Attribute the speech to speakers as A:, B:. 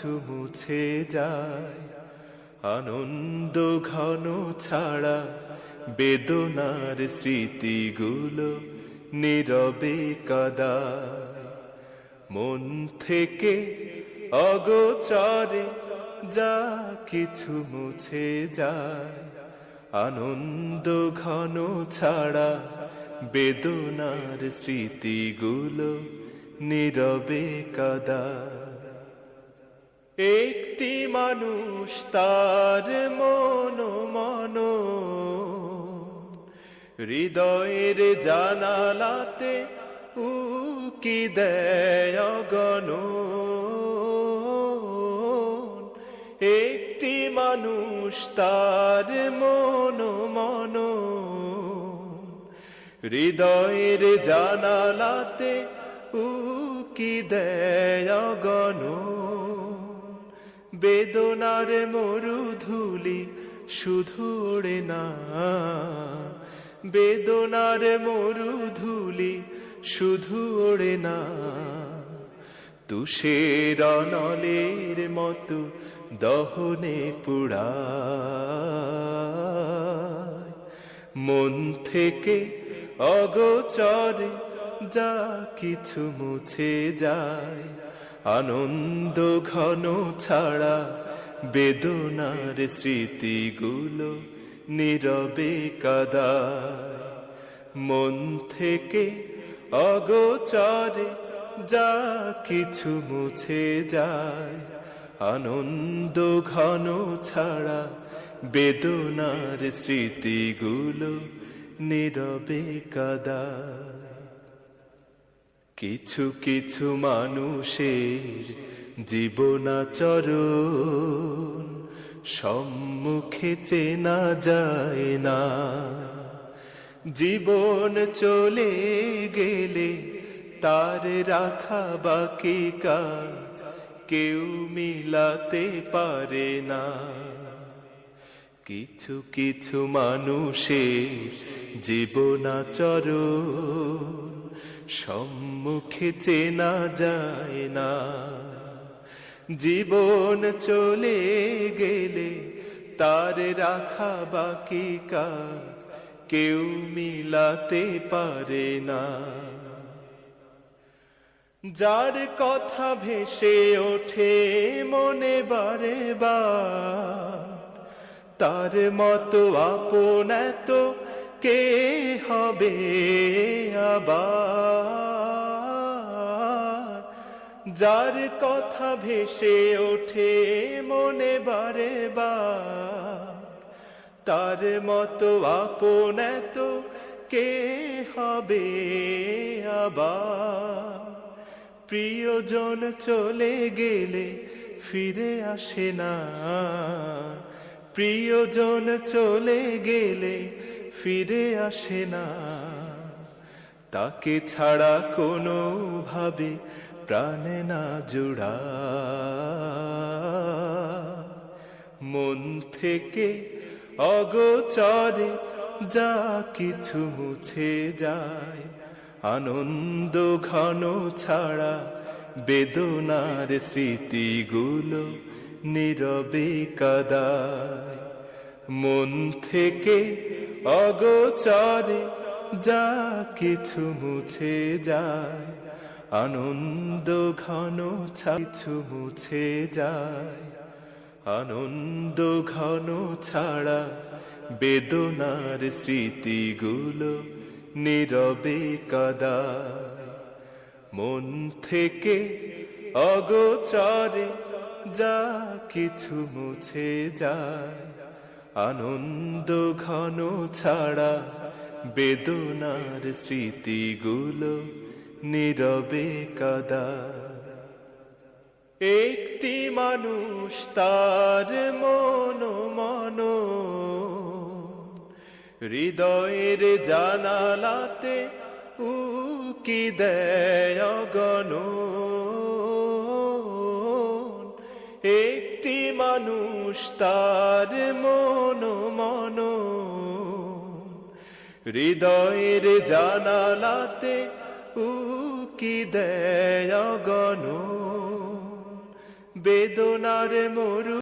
A: কিছু মুছে যায়, আনন্দ ঘন ছাড়া বেদনার স্মৃতিগুলো নীরবে কাদায়। মন থেকে অগোচরে যা কিছু মুছে যায়, আনন্দ ঘন ছাড়া বেদনার স্মৃতিগুলো নীরবে কাদায়। একটি মানুষ তার মন হৃদয়ের জানালাতে উকি দেয় অগণন। একটি মানুষ তার মন হৃদয়ের জানালাতে উকি দেয় অগণন। বেদনার মরুধূলি শুধু ওড়ে না, বেদনার মরুধূলি শুধু ওড়ে না, তুষের নলের মতো দহনে পুড়ায়। মন থেকে অগোচরে যা কিছু মুছে যায়, আনন্দ ঘন ছাড়া বেদনার স্মৃতিগুলো নীরবে কাদায়। মন থেকে অগোচরে যা কিছু মুছে যায়, আনন্দ ঘন ছাড়া বেদনার স্মৃতিগুলো নীরবে কাদায়। কিছু কিছু মানুষের জীবনাচরণ সম্মুখে চেনা যায় না, জীবন চলে গেলে তার রাখা বাকি কাজ কেউ মিলাতে পারে না। কিছু কিছু মানুষের জীবনাচরণ সম্মুখে চেনা যায় না, জীবন চলে গেলে তার রাখা বাকি কাজ কেউ মিলাতে পারে না। যার কথা ভেসে ওঠে মনে বারে বার, তার মতো আপন এত কে হবে আবার। যার কথা ভেসে ওঠে মনে বারে বার, তার মতো আপন এত কে হবে আবার। প্রিয়জন চলে গেলে ফিরে আসে না, প্রিয়জন চলে গেলে ফিরে আসে না, তাকে ছাড়া কোনো ভাবে প্রাণে না জোড়া। মন থেকে অগোচরে যা কিছু মুছে যায়, আনন্দ ঘন ছাড়া বেদনার স্মৃতিগুলো নীরবে কাদায়। মন থেকে অগোচরে যা কিছু মুছে যায়, আনন্দ ঘন কিছু মুছে যায়, আনন্দ ঘন ছাড়া বেদনার স্মৃতিগুলো নীরবে কাদায়। মন থেকে অগোচরে যা কিছু মুছে যায়, আনন্দ ঘন ছাড়া বেদনার স্মৃতিগুলো নীরবে কাদায়। একটি মানুষ তার মন হৃদয়ের জানালাতে উকি দেয় অগণন। একটি মানুষ তার মন হৃদয়ের জানালাতে উকি দেয় অগণন। বেদনার মরু